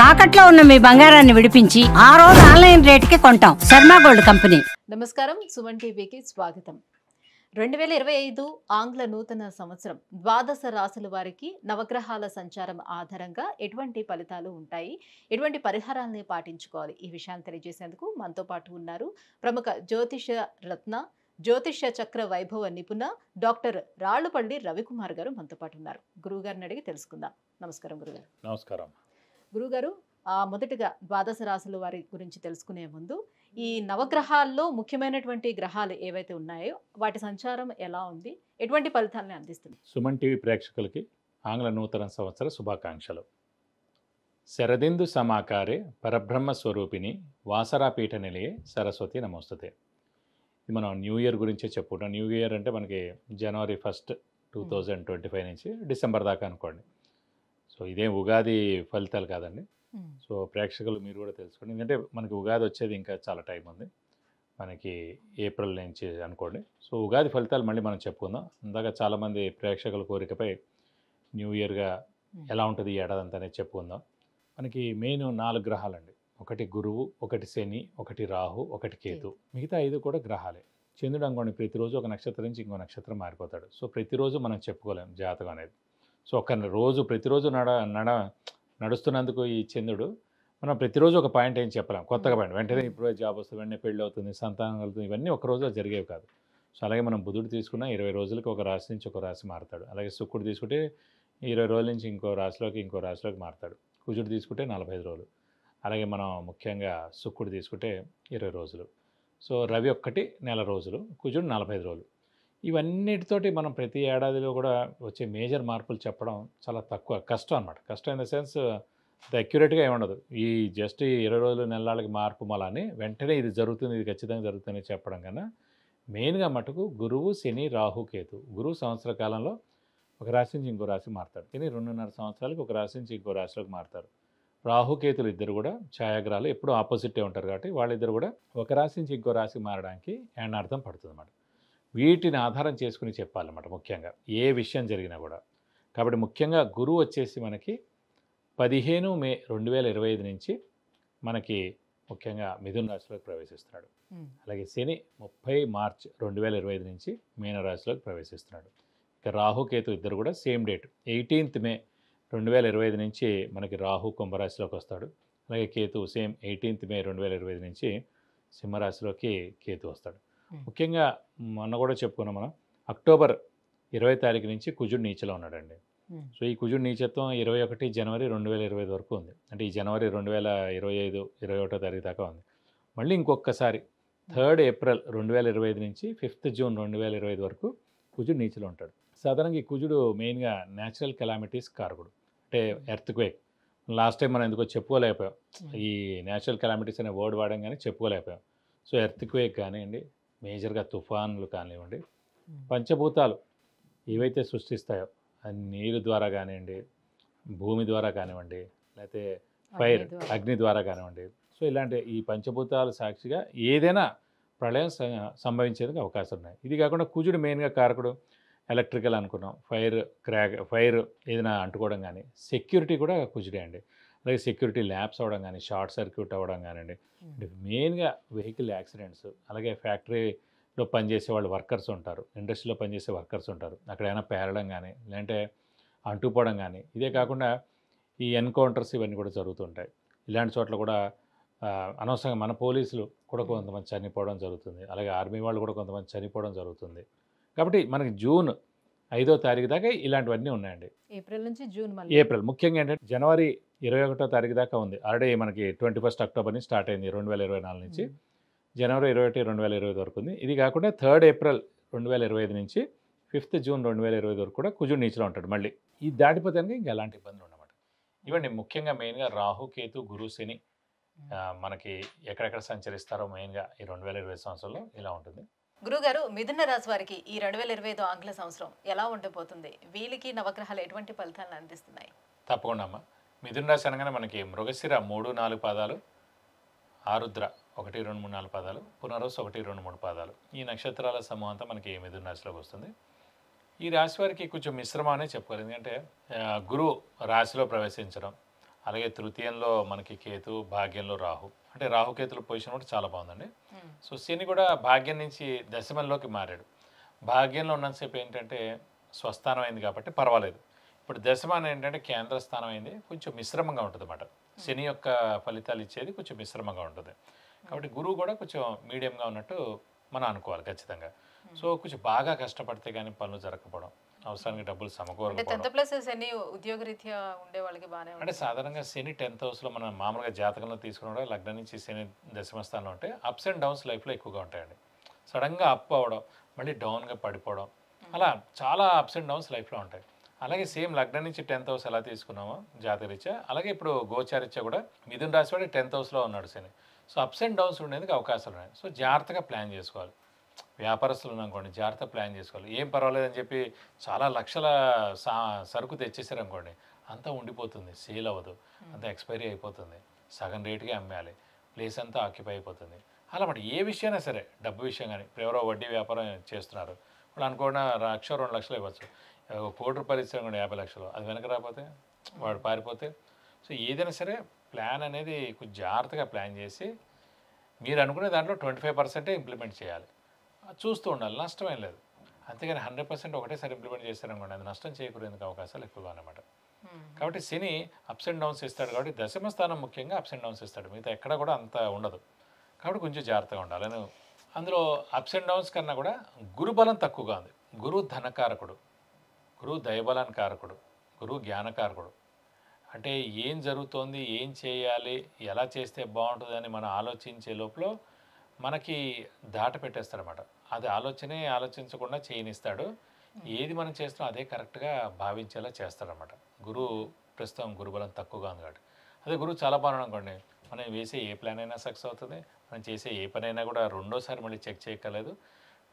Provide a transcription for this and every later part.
తాకట్లో ఉన్న మీ బంగారాన్ని విడిపించి ఆ రోజు ఆన్లైన్ రేటుకి కొంటాం. Sharma gold company. నమస్కారం, సుమన్ టీవీకి స్వాగతం. 2025 ఆంగ్ల నూతన సంవత్సరం ద్వాదశ రాశుల వారికి నవగ్రహాల సంచారం ఆధారంగా ఎటువంటి ఫలితాలు ఉంటాయి, ఎటువంటి పరిహారాలని పాటించుకోవాలి, ఈ విషయాన్ని తెలియజేసేందుకు మనతో పాటు ఉన్నారు ప్రముఖ జ్యోతిష రత్న, జ్యోతిష చక్ర వైభవ నిపుణ డాక్టర్ రాళ్లపల్లి రవికుమార్ గారు మనతో పాటు ఉన్నారు. గురువుగారిని అడిగి తెలుసుకుందాం. నమస్కారం గురుగారు. నమస్కారం గురుగారు, మొదటిగా ద్వాదశ రాశుల వారి గురించి తెలుసుకునే ముందు ఈ నవగ్రహాల్లో ముఖ్యమైనటువంటి గ్రహాలు ఏవైతే ఉన్నాయో వాటి సంచారం ఎలా ఉంది, ఎటువంటి ఫలితాలను అందిస్తుంది? సుమన్ టీవీ ప్రేక్షకులకి ఆంగ్ల నూతన సంవత్సర శుభాకాంక్షలు. శరదిందు సమాకారే పరబ్రహ్మ స్వరూపిణి వాసరాపీఠ నిలయే సరస్వతి నమోస్తుతే. ఇది మనం న్యూ ఇయర్ గురించే చెప్పుకుంటాం. న్యూ ఇయర్ అంటే మనకి జనవరి 1, 2025 నుంచి డిసెంబర్ దాకా అనుకోండి. సో ఇదేం ఉగాది ఫలితాలు కాదండి. సో ప్రేక్షకులు మీరు కూడా తెలుసుకోండి, ఎందుకంటే మనకి ఉగాది వచ్చేది ఇంకా చాలా టైం ఉంది, మనకి ఏప్రిల్ నుంచి అనుకోండి. సో ఉగాది ఫలితాలు మళ్ళీ మనం చెప్పుకుందాం. ఇందాక చాలామంది ప్రేక్షకుల కోరికపై న్యూ ఇయర్గా ఎలా ఉంటుంది ఈ ఏడాది అంతా అనేది చెప్పుకుందాం. మనకి మెయిన్ 4 గ్రహాలండి. ఒకటి గురువు, ఒకటి శని, ఒకటి రాహు, ఒకటి కేతు. మిగతా 5 కూడా గ్రహాలే. చంద్రుడు అనుకోండి ప్రతిరోజు ఒక నక్షత్రం నుంచి ఇంకో నక్షత్రం మారిపోతాడు. సో ప్రతిరోజు మనం చెప్పుకోలేం జాతకం అనేది. సో ఒక రోజు ప్రతిరోజు నడుస్తున్నందుకు ఈ చంద్రుడు మనం ప్రతిరోజు ఒక పాయింట్ ఏం చెప్పలేం, కొత్తగా పాయింట్ వెంటనే ఇప్పుడు జాబ్ వస్తుంది, వెంటనే పెళ్ళి అవుతుంది, సంతానం కలుగుతుంది, ఇవన్నీ ఒక రోజు జరిగేవి కాదు. సో అలాగే మనం బుధుడు తీసుకున్న 20 రోజులకి ఒక రాశి నుంచి ఒక రాశి మారుతాడు. అలాగే శుక్రుడు తీసుకుంటే 20 రోజుల నుంచి ఇంకో రాశిలోకి మారుతాడు. కుజుడు తీసుకుంటే 45 రోజులు. అలాగే మనం ముఖ్యంగా శుక్రుడు తీసుకుంటే 20 రోజులు. సో రవి ఒక్కటి నెల రోజులు, కుజుడు 45 రోజులు. ఇవన్నిటితోటి మనం ప్రతి ఏడాదిలో కూడా వచ్చే మేజర్ మార్పులు చెప్పడం చాలా తక్కువ, కష్టం అనమాట. కష్టం ఇన్ ద సెన్స్ అక్యురేట్గా ఏముండదు. ఈ జస్ట్ 20 రోజులు నెలలకి మార్పు మళ్ళీ వెంటనే ఇది జరుగుతుంది, ఇది ఖచ్చితంగా జరుగుతుంది చెప్పడం కన్నా మెయిన్గా మటుకు గురువు, శని, రాహు, కేతు. గురువు సంవత్సర కాలంలో ఒక రాశి నుంచి ఇంకో రాశి మారుతాడు. శని 2.5 సంవత్సరాలకి ఒక రాశి నుంచి ఇంకో రాశిలోకి మారుతారు. రాహుకేతులు ఇద్దరు కూడా ఛాయాగ్రహాలు, ఎప్పుడూ ఆపోజిటే ఉంటారు కాబట్టి వాళ్ళిద్దరు కూడా ఒక రాశి నుంచి ఇంకో రాశి మారడానికి ఏడార్థం పడుతుంది అన్నమాట. వీటిని ఆధారం చేసుకుని చెప్పాలన్నమాట ముఖ్యంగా ఏ విషయం జరిగినా కూడా. కాబట్టి ముఖ్యంగా గురువు వచ్చేసి మనకి 15 మే 2025 నుంచి మనకి ముఖ్యంగా మిథున రాశిలోకి ప్రవేశిస్తున్నాడు. అలాగే శని 30 మార్చ్ 2025 నుంచి మీన రాశిలోకి ప్రవేశిస్తున్నాడు. ఇక రాహుకేతు ఇద్దరు కూడా సేమ్ డేట్ 18 మే 2025 నుంచి మనకి రాహు కుంభరాశిలోకి వస్తాడు. అలాగే కేతు సేమ్ 18 మే 2025 నుంచి సింహరాశిలోకి కేతు వస్తాడు. ముఖ్యంగా మొన్న కూడా చెప్పుకున్నాం మనం, అక్టోబర్ 20 తారీఖు నుంచి కుజుడు నీచలో ఉన్నాడండి. సో ఈ కుజుడు నీచత్వం 21 జనవరి 2025 వరకు ఉంది. అంటే ఈ జనవరి 2025 21 తారీఖు దాకా ఉంది. మళ్ళీ ఇంకొకసారి 3 ఏప్రిల్ 2025 నుంచి 5 జూన్ 2025 వరకు కుజుడు నీచలో ఉంటాడు. సాధారణంగా ఈ కుజుడు మెయిన్గా న్యాచురల్ కెలామిటీస్ కారకుడు, అంటే ఎర్త్క్వేక్. లాస్ట్ టైం మనం ఎందుకో చెప్పుకోలేకపోయాం, ఈ న్యాచురల్ కెలామిటీస్ అనే వర్డ్ వాడడం కానీ చెప్పుకోలేకపోయాం. సో ఎర్త్క్వేక్ కానివ్వండి, మేజర్గా తుఫాన్లు కానివ్వండి, పంచభూతాలు ఏవైతే సృష్టిస్తాయో నీరు ద్వారా కానివ్వండి, భూమి ద్వారా కానివ్వండి, లేకపోతే ఫైర్ అగ్ని ద్వారా కానివ్వండి, సో ఇలాంటి ఈ పంచభూతాలు సాక్షిగా ఏదైనా ప్రళయం సంభవించేందుకు అవకాశం ఉన్నాయి. ఇది కాకుండా కుజుడు మెయిన్గా కారకుడు, ఎలక్ట్రికల్ అనుకున్నాం, ఫైర్ ఏదైనా అంటుకోవడం కానీ, సెక్యూరిటీ కూడా కుజుడే అండి. అలాగే సెక్యూరిటీ ల్యాబ్స్ అవ్వడం కానీ, షార్ట్ సర్క్యూట్ అవ్వడం కానివ్వండి, మెయిన్గా వెహికల్ యాక్సిడెంట్స్, అలాగే ఫ్యాక్టరీలో పనిచేసే వాళ్ళు వర్కర్స్ ఉంటారు, ఇండస్ట్రీలో పనిచేసే వర్కర్స్ ఉంటారు, అక్కడైనా పేరడం కానీ లేదంటే అంటుపోవడం కానీ. ఇదే కాకుండా ఈ ఎన్కౌంటర్స్ ఇవన్నీ కూడా జరుగుతుంటాయి. ఇలాంటి చోట్ల కూడా అనవసరంగా మన పోలీసులు కూడా కొంతమంది చనిపోవడం జరుగుతుంది, అలాగే ఆర్మీ వాళ్ళు కూడా కొంతమంది చనిపోవడం జరుగుతుంది. కాబట్టి మనకి జూన్ 5వ తారీఖు దాకా ఇలాంటివన్నీ ఉన్నాయండి. ఏప్రిల్ నుంచి జూన్, ఏప్రిల్ ముఖ్యంగా ఏంటంటే జనవరి 21వ తారీఖు దాకా ఉంది. ఆల్రెడీ మనకి 21 అక్టోబర్ నుంచి స్టార్ట్ అయింది 2024 నుంచి, జనవరి 21, 2025 వరకు ఉంది. ఇది కాకుండా 3 ఏప్రిల్ 2025 నుంచి 5 జూన్ 2025 వరకు కూడా కుజుడు నీచలో ఉంటాడు. మళ్ళీ ఇది దాటిపోతే ఇంకా ఎలాంటి ఇబ్బందులు ఉండమాట. ఇవ్వండి ముఖ్యంగా మెయిన్గా రాహు, కేతు, గురు, శని మనకి ఎక్కడెక్కడ సంచరిస్తారో మెయిన్గా ఈ 2025 సంవత్సరంలో ఇలా ఉంటుంది. గురుగారు, మిథున రాశి వారికి ఈ 2025 ఆంగ్ల సంవత్సరం ఎలా ఉండబోతుంది? వీళ్ళకి నవగ్రహాలు ఎటువంటి ఫలితాలను అందిస్తున్నాయి? తప్పకుండా అమ్మ. మిథున రాశి అనగానే మనకి మృగశిర 3, 4 పాదాలు, ఆరుద్ర 1, 2, 3, 4 పాదాలు, పునర్వసు 1, 2, 3 పాదాలు, ఈ నక్షత్రాల సమూహం అంతా మనకి మిథున రాశిలోకి వస్తుంది. ఈ రాశి వారికి కొంచెం మిశ్రమం అనే చెప్పుకోవాలి. ఎందుకంటే గురువు రాశిలో ప్రవేశించడం, అలాగే తృతీయంలో మనకి కేతు, భాగ్యంలో రాహు. అంటే రాహుకేతుల పొజిషన్ కూడా చాలా బాగుందండి. సో శని కూడా భాగ్యం నుంచి దశమంలోకి మారాడు. భాగ్యంలో ఉన్నంతసేపు ఏంటంటే స్వస్థానం అయింది కాబట్టి పర్వాలేదు. ఇప్పుడు దశమానం ఏంటంటే కేంద్ర స్థానం అయింది, కొంచెం మిశ్రమంగా ఉంటుంది అన్నమాట. శని యొక్క ఫలితాలు ఇచ్చేది కొంచెం మిశ్రమంగా ఉంటుంది. కాబట్టి గురువు కూడా కొంచెం మీడియంగా ఉన్నట్టు మనం అనుకోవాలి ఖచ్చితంగా. సో కొంచెం బాగా కష్టపడితే కానీ పనులు జరగకపోవడం, అవసరానికి డబ్బులు అంటే సమకూరకపోవడం. 10th ప్లస్ శని ఉద్యోగరీత్యా ఉండే వాళ్ళకి బాగానే అంటే ఉంటుంది. సాధారణంగా శని 10th హౌస్లో మనం మామూలుగా జాతకంలో తీసుకున్న లగ్నం నుంచి శని దశమ స్థానంలో ఉంటే అప్స్ అండ్ డౌన్స్ లైఫ్లో ఎక్కువగా ఉంటాయండి. సడన్గా అప్ అవ్వడం, మళ్ళీ డౌన్గా పడిపోవడం, అలా చాలా అప్స్ అండ్ డౌన్స్ లైఫ్లో ఉంటాయి. అలాగే సేమ్ లగ్నం నుంచి 10th హౌస్ ఎలా తీసుకున్నామో జాతకరీత్యా, అలాగే ఇప్పుడు గోచారీత్యా కూడా మిథున రాశి వాడి 10th హౌస్లో ఉన్నాడు శని. సో అప్స్ అండ్ డౌన్స్ ఉండేందుకు అవకాశాలు ఉన్నాయి. సో జాగ్రత్తగా ప్లాన్ చేసుకోవాలి. వ్యాపారస్తులు ఉన్నారనుకోండి, జాగ్రత్త ప్లాన్ చేసుకోవాలి. ఏం పర్వాలేదని చెప్పి చాలా లక్షల సరుకు తెచ్చేసారనుకోండి, అంతా ఉండిపోతుంది, సేల్ అవ్వదు, అంతా ఎక్స్పైరీ అయిపోతుంది, సగం రేటుకే అమ్మేయాలి, ప్లేస్ అంతా ఆక్యుపై అయిపోతుంది. అలా మరి ఏ విషయమైనా సరే, డబ్బు విషయం కానీ, ఇప్పుడు ఎవరో వడ్డీ వ్యాపారం చేస్తున్నారు, వాళ్ళు అనుకోకుండా 1,00,000 2,00,000 ఇవ్వచ్చు, ₹1,00,00,000 ఇచ్చారు కూడా 50,00,000, అది వెనక రాకపోతే వాడు పారిపోతే. సో ఏదైనా సరే ప్లాన్ అనేది కొంచెం జాగ్రత్తగా ప్లాన్ చేసి మీరు అనుకునే దాంట్లో 25% ఇంప్లిమెంట్ చేయాలి. చూస్తూ ఉండాలి, నష్టమేం లేదు. అంతేగాని 100% ఒకటేసారి ఇంప్లిమెంట్ చేశారనుకోండి, అది నష్టం చేకూరేందుకు అవకాశాలు ఎక్కువగా అన్నమాట. కాబట్టి శని అప్స్ అండ్ డౌన్స్ ఇస్తాడు కాబట్టి దశమ స్థానం ముఖ్యంగా అప్స్ అండ్ డౌన్స్ ఇస్తాడు, మిగతా ఎక్కడ కూడా అంత ఉండదు. కాబట్టి కొంచెం జాగ్రత్తగా ఉండాలి. అందులో అప్స్ అండ్ డౌన్స్ కన్నా కూడా గురుబలం తక్కువగా ఉంది. గురువు ధనకారకుడు, గురువు దైవబలాన్ని కారకుడు, గురువు జ్ఞానకారకుడు. అంటే ఏం జరుగుతోంది, ఏం చేయాలి, ఎలా చేస్తే బాగుంటుందని మనం ఆలోచించే లోపల మనకి దాట పెట్టేస్తాడనమాట. అది ఆలోచించకుండా చేయనిస్తాడు. ఏది మనం చేస్తామో అదే కరెక్ట్గా భావించేలా చేస్తాడనమాట. గురువు ప్రస్తుతం గురుబలం తక్కువగా ఉంది కాబట్టి. అదే గురువు చాలా బాగున్నాడు అనుకోండి, మనం వేసే ఏ ప్లాన్ అయినా సక్సెస్ అవుతుంది, మనం చేసే ఏ పని అయినా కూడా రెండోసారి మళ్ళీ చెక్ చేయక్కర్లేదు,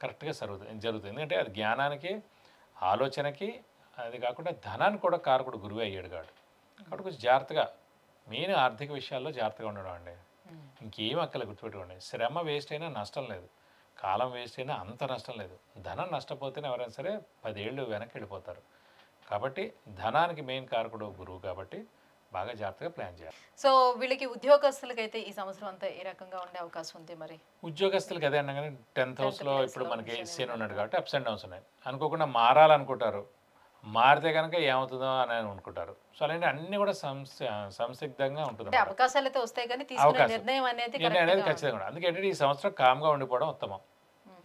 కరెక్ట్గా జరుగుతుంది. ఎందుకంటే అది జ్ఞానానికి, ఆలోచనకి, అది కాకుండా ధనానికి కూడా కారకుడు గురువే అయ్యాడు కాబట్టి. కాబట్టి కొంచెం జాగ్రత్తగా, మెయిన్ ఆర్థిక విషయాల్లో జాగ్రత్తగా ఉండడం అండి. ఇంకేం అక్కల గుర్తుపెట్టుకోండి, శ్రమ వేస్ట్ అయినా నష్టం లేదు, కాలం వేస్ట్ అయినా అంత నష్టం లేదు. ధనం నష్టపోతేనే ఎవరైనా సరే 10 ఏళ్ళు వెనక్కి వెళ్ళిపోతారు. కాబట్టి ధనానికి మెయిన్ కారకుడు గురువు కాబట్టి బాగా జాగ్రత్తగా ప్లాన్ చేయాలి. సో వీళ్ళకి ఉద్యోగస్తులకైతే ఈ సంవత్సరం అంతా ఏ రకంగా ఉండే అవకాశం ఉంది మరి? ఉద్యోగస్తులకి అదే అన్నా కానీ 10th హౌస్లో place ఇప్పుడు లో మనకి శని శని ఉన్నాడు ఉన్నాడు కాబట్టి అప్స్ అండ్ డౌన్స్ ఉన్నాయి. అనుకోకుండా మారాలనుకుంటారు, మారితే కనుక ఏమవుతుందో అని అనుకుంటారు. సో అలాంటి అన్నీ కూడా సంసిగ్ధంగా ఉంటుంది. అంటే అవకాశాలు అయితే వస్తాయి కానీ తీసుకునే నిర్ణయం అనేది ఖచ్చితంగా ఉండదు. అందుకే ఈ సంవత్సరం కామ్గా ఉండిపోవడం ఉత్తమం.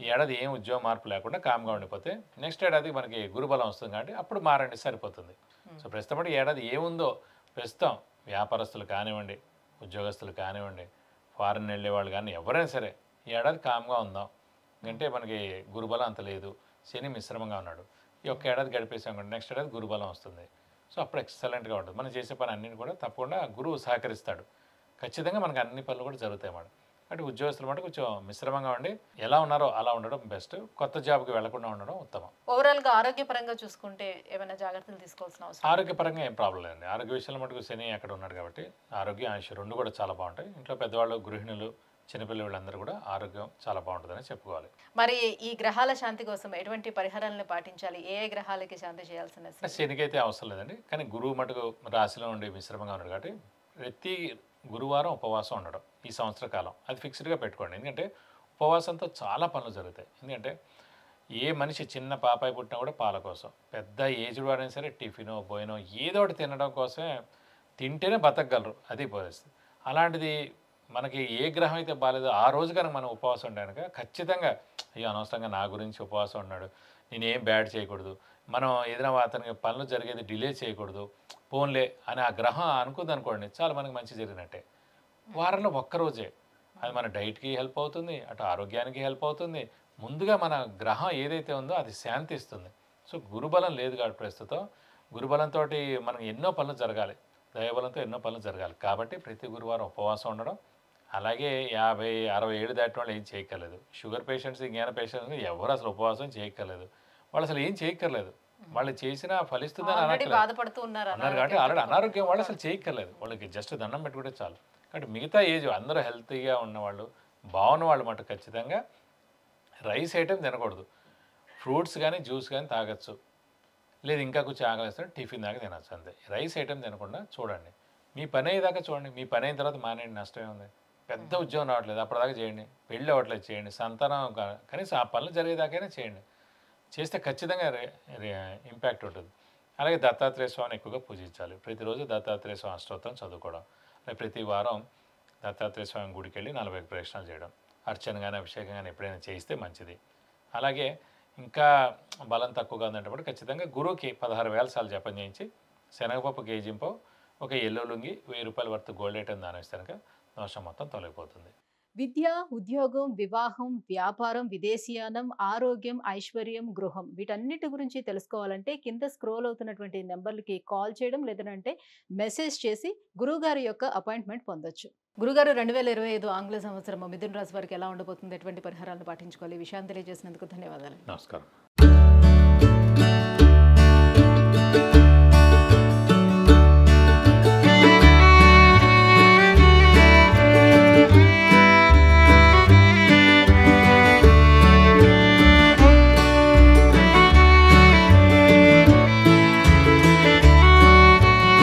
ఈ ఏడాది ఏం ఉద్యోగ మార్పు లేకుండా కామ్గా ఉండిపోతే నెక్స్ట్ ఏడాది మనకి గురుబలం వస్తుంది కాబట్టి అప్పుడు మారండి, సరిపోతుంది. సో ప్రస్తుతం ఈ ఏడాది ఏముందో, ప్రస్తుతం వ్యాపారస్తులు కానివ్వండి, ఉద్యోగస్తులు కానివ్వండి, ఫారెన్ వెళ్ళే వాళ్ళు కానీ ఎవరైనా సరే ఈ ఏడాది కామ్గా ఉందాం. ఎందుకంటే మనకి గురుబలం అంత లేదు, శని మిశ్రమంగా ఉన్నాడు. ఈ ఒక్క ఏడాది గడిపేసాం కూడా నెక్స్ట్ ఏడాది గురుబలం వస్తుంది. సో అప్పుడు ఎక్సలెంట్గా ఉంటుంది. మనం చేసే పని అన్నింటి కూడా తప్పకుండా గురువు సహకరిస్తాడు. ఖచ్చితంగా మనకు అన్ని పనులు కూడా జరుగుతాయి అన్నమాట. అంటే ఉద్యోగస్తులు మాట కొంచెం మిశ్రమంగా ఉండి ఎలా ఉన్నారో అలా ఉండడం బెస్ట్. కొత్త జాబ్కి వెళ్లకుండా ఉండడం ఉత్తమం. ఓవరాల్గా ఆరోగ్యపరంగా చూసుకుంటే ఏమైనా జాగ్రత్తలు తీసుకోవాల్సిన అవసరం? ఆరోగ్యపరంగా ఏం ప్రాబ్లం లేదండి. ఆరోగ్య విషయంలో మటుకు శని అక్కడ ఉన్నాడు కాబట్టి ఆరోగ్యం, ఆయుష్ రెండు కూడా చాలా బాగుంటాయి. ఇంట్లో పెద్దవాళ్ళు, గృహిణులు, చిన్నపిల్లలందరూ కూడా ఆరోగ్యం చాలా బాగుంటుందని చెప్పుకోవాలి. మరి ఈ గ్రహాల శాంతి కోసం ఎటువంటి పరిహారాలను పాటించాలి? ఏ గ్రహాలకి శాంతి చేయాల్సిన? శనికి అయితే అవసరం లేదండి, కానీ గురువు మటుకు రాశిలో ఉండి మిశ్రమంగా ఉన్నాడు కాబట్టి ప్రతి గురువారం ఉపవాసం ఉండడం ఈ సంవత్సర కాలం అది ఫిక్స్డ్గా పెట్టుకోండి. ఎందుకంటే ఉపవాసంతో చాలా పనులు జరుగుతాయి. ఎందుకంటే ఏ మనిషి చిన్న పాపాయి పుట్టినా కూడా పాల కోసం, పెద్ద ఏజ్డ్ వాడైనా సరే టిఫినో బోయినో ఏదో ఒకటి తినడం కోసమే, తింటేనే బతకగలరు, అది పరిస్థితి. అలాంటిది మనకి ఏ గ్రహం అయితే బాగాలేదో ఆ రోజు కనుక మనం ఉపవాసం ఉండడానికి ఖచ్చితంగా అయ్యో అనవసరంగా నా గురించి ఉపవాసం ఉన్నాడు, నేనేం బ్యాడ్ చేయకూడదు, మనం ఏదైనా అతనికి పనులు జరిగేది డిలే చేయకూడదు, పోన్లే అని ఆ గ్రహం అనుకుంది అనుకోండి, చాలా మనకి మంచి జరిగినట్టే. వారంలో ఒక్కరోజే అది మన డైట్కి హెల్ప్ అవుతుంది, అటు ఆరోగ్యానికి హెల్ప్ అవుతుంది. ముందుగా మన గ్రహం ఏదైతే ఉందో అది శాంతిస్తుంది. సో గురుబలం లేదు కాబట్టి ప్రస్తుతం గురుబలంతో మనకు ఎన్నో పనులు జరగాలి, దైవబలంతో ఎన్నో పనులు జరగాలి. కాబట్టి ప్రతి గురువారం ఉపవాసం ఉండడం, అలాగే 50-60 ఏళ్ళు దాటిన వాళ్ళు ఏం చేయక్కర్లేదు. షుగర్ పేషెంట్స్, జ్ఞాన పేషెంట్స్ ఎవరు అసలు ఉపవాసం చేయక్కర్లేదు, వాళ్ళు అసలు ఏం చేయక్కర్లేదు. వాళ్ళు చేసినా ఫలిస్తుందని అన్నారు కాబట్టి ఆల్రెడీ అనారోగ్యం వాళ్ళు అసలు చేయక్కర్లేదు, వాళ్ళకి జస్ట్ దండం పెట్టుకుంటే చాలు. కాబట్టి మిగతా ఏజ్ అందరూ హెల్తీగా ఉన్నవాళ్ళు, బాగున్న వాళ్ళు మటు ఖచ్చితంగా రైస్ ఐటెం తినకూడదు, ఫ్రూట్స్ కానీ జ్యూస్ కానీ తాగొచ్చు, లేదు ఇంకా కొంచెం ఆకలిస్తే టిఫిన్ దాకా తినచ్చు, అంతే. రైస్ ఐటెం తినకుండా చూడండి. మీ పని అయ్యేదాకా చూడండి, మీ పని అయిన తర్వాత మానేయండి, నష్టమే ఉంది. పెద్ద ఉద్యోగం రావట్లేదు అప్పటిదాకా చేయండి, పెళ్ళి అవ్వట్లేదు చేయండి, సంతానం కనీసం ఆ పనులు జరిగేదాకైనా చేయండి. చేస్తే ఖచ్చితంగా ఇంపాక్ట్ ఉంటుంది. అలాగే దత్తాత్రేయ స్వామిని ఎక్కువగా పూజించాలి. ప్రతిరోజు దత్తాత్రేయ స్వామి అష్టోత్తరం చదువుకోవడం, అలాగే ప్రతి వారం దత్తాత్రేయ స్వామి గుడికి వెళ్ళి 40 ప్రదక్షిణాలు చేయడం, అర్చన కానీ అభిషేకం కానీ ఎప్పుడైనా చేయిస్తే మంచిది. అలాగే ఇంకా బలం తక్కువగా ఉందంటే ఖచ్చితంగా గురువుకి 16,000 సార్లు జపం చేయించి శనగపప్పు కేజీంపో ఒక ఎల్లో లుంగి 1000 రూపాయల వర్త్ గోల్డ్ ఐటమ్ దానం ఇస్తే కనుక దోషం మొత్తం తొలగిపోతుంది. విద్య, ఉద్యోగం, వివాహం, వ్యాపారం, విదేశీయానం, ఆరోగ్యం, ఐశ్వర్యం, గృహం వీటన్నిటి గురించి తెలుసుకోవాలంటే కింద స్క్రోల్ అవుతున్నటువంటి నెంబర్లకి కాల్ చేయడం లేదంటే మెసేజ్ చేసి గురువుగారి యొక్క అపాయింట్మెంట్ పొందొచ్చు. గురుగారు 2025 ఆంగ్ల సంవత్సరం మిథున రాశి వారికి ఎలా ఉండబోతుంది, ఎటువంటి పరిహారాలను పాటించుకోవాలి, ఈ విషయాన్ని తెలియజేసినందుకు ధన్యవాదాలు. నమస్కారం.